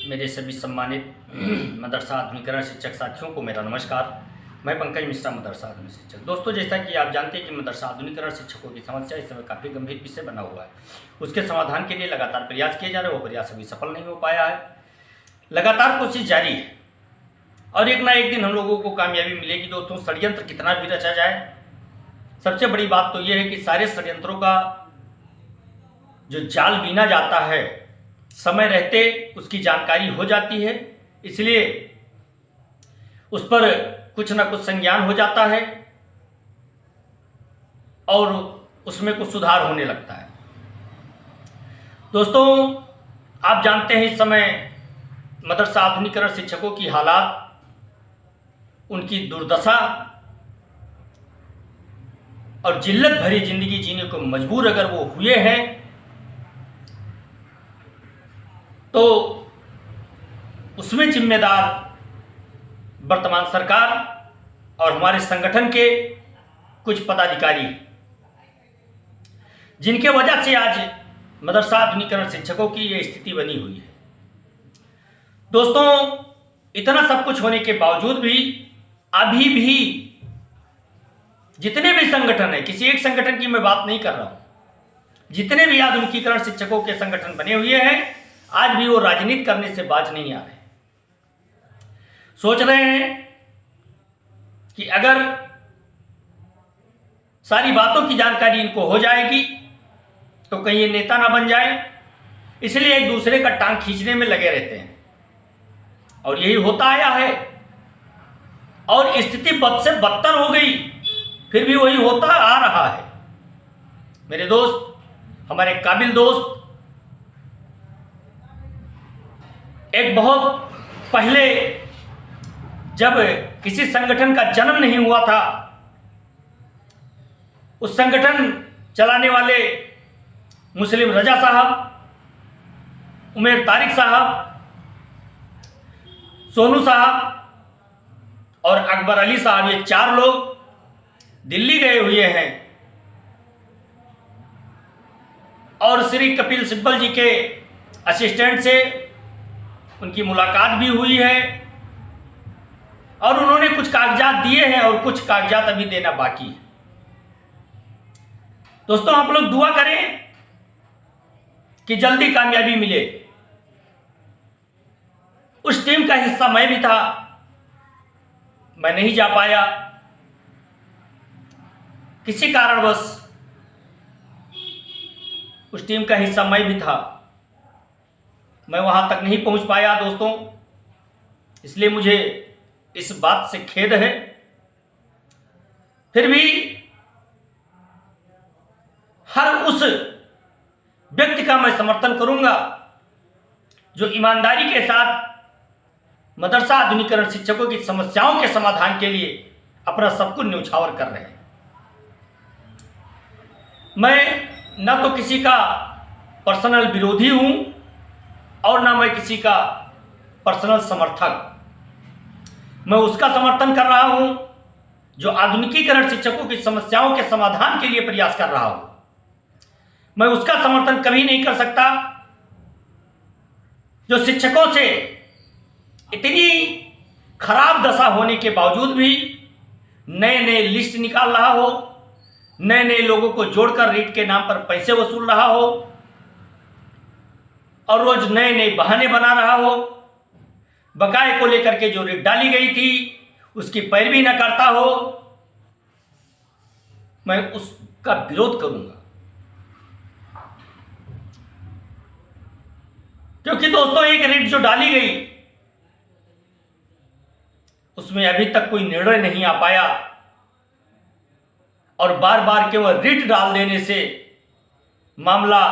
मेरे सभी सम्मानित मदरसा आधुनिकीकरण शिक्षक साथियों को मेरा नमस्कार। मैं पंकज मिश्रा, मदरसा आधुनिक शिक्षक। दोस्तों, जैसा कि आप जानते हैं कि मदरसा आधुनिकीकरण शिक्षकों की समस्या इस समय काफ़ी गंभीर विषय बना हुआ है। उसके समाधान के लिए लगातार प्रयास किए जा रहे हैं, वो प्रयास अभी सफल नहीं हो पाया है। लगातार कोशिश जारी है और एक ना एक दिन हम लोगों को कामयाबी मिलेगी। दोस्तों, षड्यंत्र कितना भी रचा जाए, सबसे बड़ी बात तो यह है कि सारे षड्यंत्रों का जो जाल बीना जाता है, समय रहते उसकी जानकारी हो जाती है, इसलिए उस पर कुछ ना कुछ संज्ञान हो जाता है और उसमें कुछ सुधार होने लगता है। दोस्तों, आप जानते हैं इस समय मदरसा आधुनिकीकरण शिक्षकों की हालात, उनकी दुर्दशा और जिल्लत भरी जिंदगी जीने को मजबूर अगर वो हुए हैं तो उसमें जिम्मेदार वर्तमान सरकार और हमारे संगठन के कुछ पदाधिकारी, जिनके वजह से आज मदरसा आधुनिकीकरण शिक्षकों की ये स्थिति बनी हुई है। दोस्तों, इतना सब कुछ होने के बावजूद भी अभी भी जितने भी संगठन है, किसी एक संगठन की मैं बात नहीं कर रहा हूं, जितने भी आधुनिकीकरण शिक्षकों के संगठन बने हुए हैं, आज भी वो राजनीति करने से बाज नहीं आ रहे। सोच रहे हैं कि अगर सारी बातों की जानकारी इनको हो जाएगी तो कहीं ये नेता ना बन जाए, इसलिए एक दूसरे का टांग खींचने में लगे रहते हैं और यही होता आया है। और स्थिति बद से बदतर हो गई, फिर भी वही होता आ रहा है। मेरे दोस्त, हमारे काबिल दोस्त, एक बहुत पहले जब किसी संगठन का जन्म नहीं हुआ था, उस संगठन चलाने वाले मुस्लिम रजा साहब, उमेर तारिक साहब, सोनू साहब और अकबर अली साहब, ये चार लोग दिल्ली गए हुए हैं और श्री कपिल सिब्बल जी के असिस्टेंट से उनकी मुलाकात भी हुई है और उन्होंने कुछ कागजात दिए हैं और कुछ कागजात अभी देना बाकी है। दोस्तों, आप लोग दुआ करें कि जल्दी कामयाबी मिले। उस टीम का हिस्सा मैं भी था, मैं नहीं जा पाया, किसी कारणवश उस टीम का हिस्सा मैं भी था, मैं वहां तक नहीं पहुंच पाया दोस्तों, इसलिए मुझे इस बात से खेद है। फिर भी हर उस व्यक्ति का मैं समर्थन करूंगा जो ईमानदारी के साथ मदरसा आधुनिकीकरण शिक्षकों की समस्याओं के समाधान के लिए अपना सब कुछ न्यौछावर कर रहे हैं। मैं न तो किसी का पर्सनल विरोधी हूं और ना मैं किसी का पर्सनल समर्थक। मैं उसका समर्थन कर रहा हूं जो आधुनिकीकरण शिक्षकों की समस्याओं के समाधान के लिए प्रयास कर रहा हूं। मैं उसका समर्थन कभी नहीं कर सकता जो शिक्षकों से इतनी खराब दशा होने के बावजूद भी नए नए लिस्ट निकाल रहा हो, नए नए लोगों को जोड़कर रीट के नाम पर पैसे वसूल रहा हो और रोज नए नए बहाने बना रहा हो। बकाये को लेकर के जो रीट डाली गई थी उसकी पैरवी न करता हो, मैं उसका विरोध करूंगा। क्योंकि दोस्तों, एक रीट जो डाली गई उसमें अभी तक कोई निर्णय नहीं आ पाया और बार बार केवल रीट डाल देने से मामला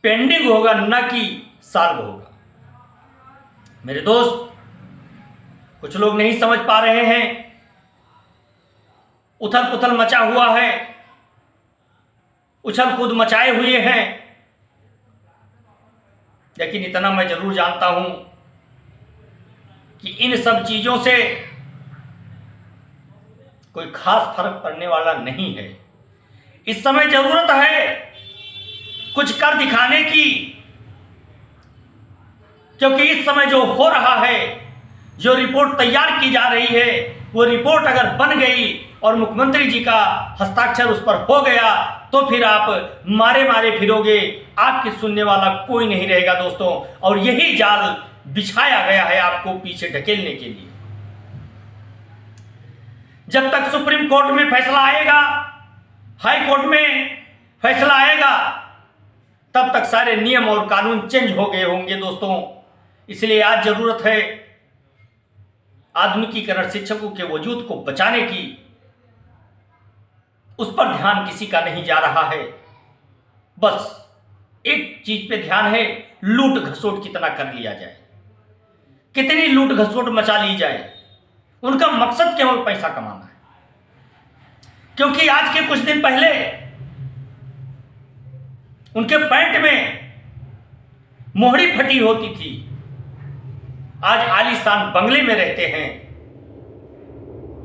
पेंडिंग होगा, न कि सॉल्व होगा। मेरे दोस्त, कुछ लोग नहीं समझ पा रहे हैं, उथल पुथल मचा हुआ है, उछल कूद मचाए हुए हैं, लेकिन इतना मैं जरूर जानता हूं कि इन सब चीजों से कोई खास फर्क पड़ने वाला नहीं है। इस समय जरूरत है कुछ कर दिखाने की, क्योंकि इस समय जो हो रहा है, जो रिपोर्ट तैयार की जा रही है, वो रिपोर्ट अगर बन गई और मुख्यमंत्री जी का हस्ताक्षर उस पर हो गया तो फिर आप मारे मारे फिरोगे, आपकी सुनने वाला कोई नहीं रहेगा दोस्तों। और यही जाल बिछाया गया है आपको पीछे ढकेलने के लिए। जब तक सुप्रीम कोर्ट में फैसला आएगा, हाई कोर्ट में फैसला आएगा, तब तक सारे नियम और कानून चेंज हो गए होंगे दोस्तों। इसलिए आज जरूरत है आधुनिकीकरण शिक्षकों के वजूद को बचाने की। उस पर ध्यान किसी का नहीं जा रहा है। बस एक चीज पे ध्यान है, लूट घसोट कितना कर लिया जाए, कितनी लूट घसोट मचा ली जाए। उनका मकसद केवल पैसा कमाना है। क्योंकि आज के कुछ दिन पहले उनके पैंट में मोहरी फटी होती थी, आज आलीशान बंगले में रहते हैं,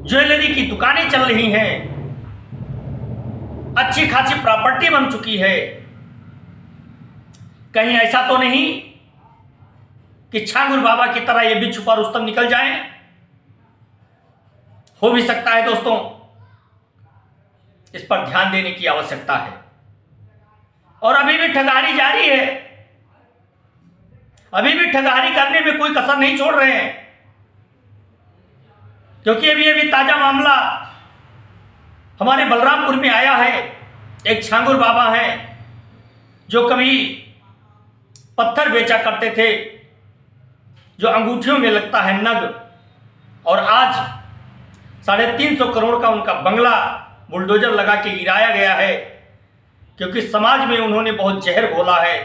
ज्वेलरी की दुकानें चल रही हैं, अच्छी खासी प्रॉपर्टी बन चुकी है। कहीं ऐसा तो नहीं कि छांगुर बाबा की तरह ये भी छुपा रुस्तम निकल जाए? हो भी सकता है दोस्तों। इस पर ध्यान देने की आवश्यकता है। और अभी भी ठगारी जारी है, अभी भी ठगारी करने में कोई कसर नहीं छोड़ रहे हैं। क्योंकि अभी ताजा मामला हमारे बलरामपुर में आया है। एक छांगुर बाबा हैं जो कभी पत्थर बेचा करते थे, जो अंगूठियों में लगता है नग, और आज 350 करोड़ का उनका बंगला बुलडोजर लगा के गिराया गया है। क्योंकि समाज में उन्होंने बहुत जहर घोला है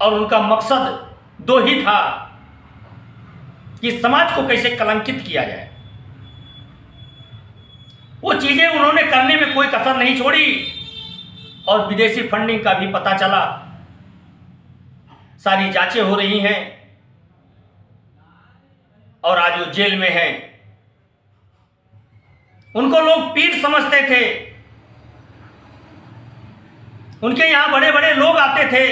और उनका मकसद दो ही था कि समाज को कैसे कलंकित किया जाए। वो चीजें उन्होंने करने में कोई कसर नहीं छोड़ी और विदेशी फंडिंग का भी पता चला। सारी जांचें हो रही हैं और आज वो जेल में हैं। उनको लोग पीर समझते थे, उनके यहां बड़े बड़े लोग आते थे।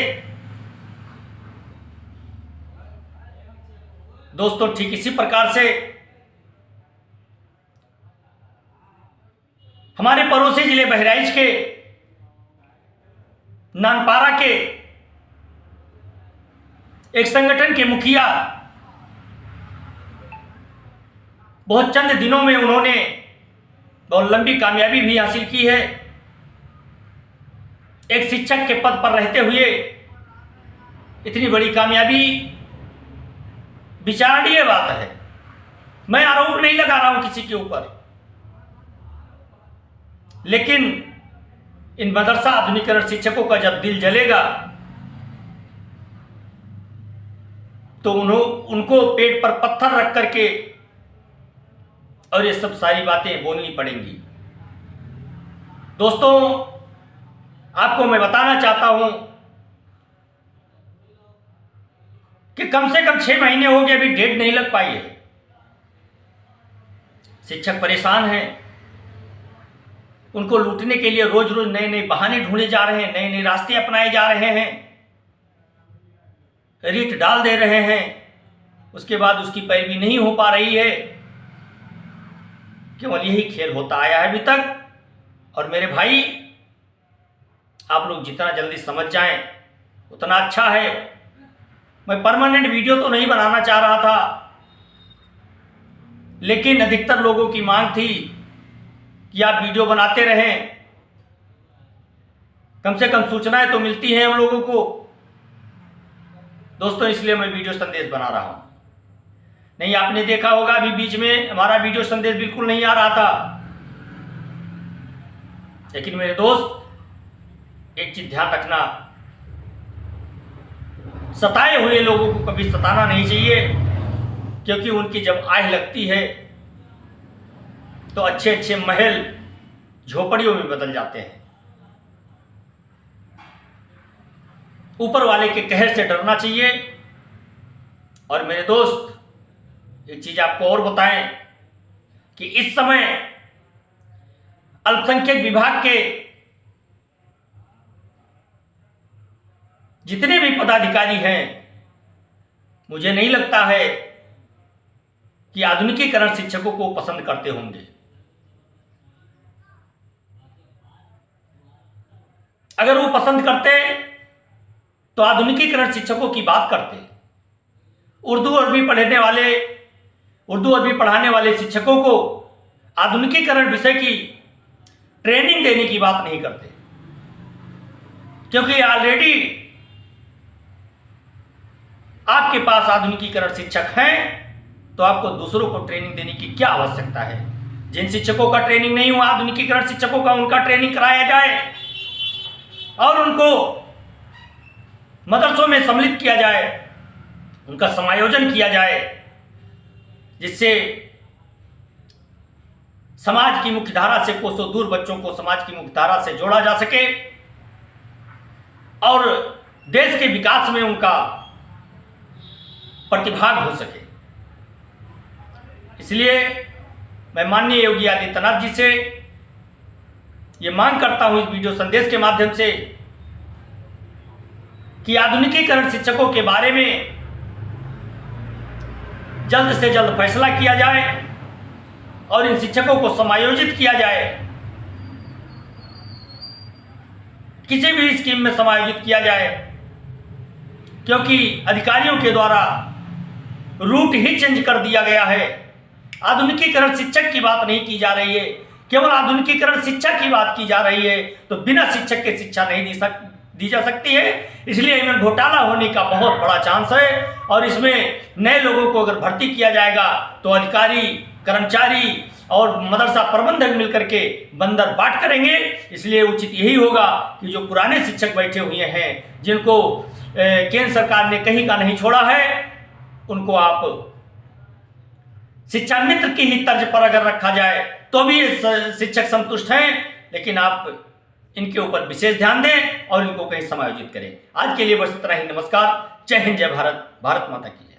दोस्तों ठीक इसी प्रकार से हमारे पड़ोसी जिले बहराइच के नानपारा के एक संगठन के मुखिया, बहुत चंद दिनों में उन्होंने बहुत लंबी कामयाबी भी हासिल की है। एक शिक्षक के पद पर रहते हुए इतनी बड़ी कामयाबी विचारणीय बात है। मैं आरोप नहीं लगा रहा हूं किसी के ऊपर, लेकिन इन मदरसा आधुनिकीकरण शिक्षकों का जब दिल जलेगा तो उनको पेट पर पत्थर रख करके और ये सब सारी बातें बोलनी पड़ेंगी। दोस्तों आपको मैं बताना चाहता हूं कि कम से कम 6 महीने हो गए, अभी डेट नहीं लग पाई है। शिक्षक परेशान हैं, उनको लूटने के लिए रोज रोज नए नए बहाने ढूंढे जा रहे हैं, नए नए रास्ते अपनाए जा रहे हैं, रीट डाल दे रहे हैं। उसके बाद उसकी पैरवी नहीं हो पा रही है। केवल यही खेल होता आया है अभी तक। और मेरे भाई आप लोग जितना जल्दी समझ जाएं उतना अच्छा है। मैं परमानेंट वीडियो तो नहीं बनाना चाह रहा था, लेकिन अधिकतर लोगों की मांग थी कि आप वीडियो बनाते रहें, कम से कम सूचनाएं तो मिलती हैं हम लोगों को। दोस्तों इसलिए मैं वीडियो संदेश बना रहा हूं। नहीं आपने देखा होगा अभी बीच में हमारा वीडियो संदेश बिल्कुल नहीं आ रहा था, लेकिन मेरे दोस्त एक चीज ध्यान रखना, सताए हुए लोगों को कभी सताना नहीं चाहिए। क्योंकि उनकी जब आह लगती है तो अच्छे अच्छे महल झोपड़ियों में बदल जाते हैं। ऊपर वाले के कहर से डरना चाहिए। और मेरे दोस्त एक चीज आपको और बताएं कि इस समय अल्पसंख्यक विभाग के जितने भी पदाधिकारी हैं, मुझे नहीं लगता है कि आधुनिकीकरण शिक्षकों को पसंद करते होंगे। अगर वो पसंद करते तो आधुनिकीकरण शिक्षकों की बात करते। उर्दू अरबी पढ़ाने वाले शिक्षकों को आधुनिकीकरण विषय की ट्रेनिंग देने की बात नहीं करते, क्योंकि ऑलरेडी आपके पास आधुनिकीकरण शिक्षक हैं, तो आपको दूसरों को ट्रेनिंग देने की क्या आवश्यकता है। जिन शिक्षकों का ट्रेनिंग नहीं हुआ आधुनिकीकरण शिक्षकों का, उनका ट्रेनिंग कराया जाए और उनको मदरसों में सम्मिलित किया जाए, उनका समायोजन किया जाए, जिससे समाज की मुख्यधारा से कोसों दूर बच्चों को समाज की मुख्यधारा से जोड़ा जा सके और देश के विकास में उनका प्रतिभाग हो सके। इसलिए मैं माननीय योगी आदित्यनाथ जी से ये मांग करता हूं इस वीडियो संदेश के माध्यम से कि आधुनिकीकरण शिक्षकों के बारे में जल्द से जल्द फैसला किया जाए और इन शिक्षकों को समायोजित किया जाए, किसी भी स्कीम में समायोजित किया जाए, क्योंकि अधिकारियों के द्वारा रूट ही चेंज कर दिया गया है। आधुनिकीकरण शिक्षक की बात नहीं की जा रही है, केवल आधुनिकीकरण शिक्षा की बात की जा रही है। तो बिना शिक्षक के शिक्षा नहीं दी जा सकती है। इसलिए इनमें घोटाला होने का बहुत बड़ा चांस है और इसमें नए लोगों को अगर भर्ती किया जाएगा तो अधिकारी, कर्मचारी और मदरसा प्रबंधक मिलकर के बंदर बाट करेंगे। इसलिए उचित यही होगा कि जो पुराने शिक्षक बैठे हुए हैं, जिनको केंद्र सरकार ने कहीं का नहीं छोड़ा है, उनको आप शिक्षा मित्र की ही तर्ज पर अगर रखा जाए तो भी शिक्षक संतुष्ट हैं, लेकिन आप इनके ऊपर विशेष ध्यान दें और इनको कहीं समायोजित करें। आज के लिए बस इतना ही। नमस्कार, जय हिंद, जय भारत, भारत माता की जय।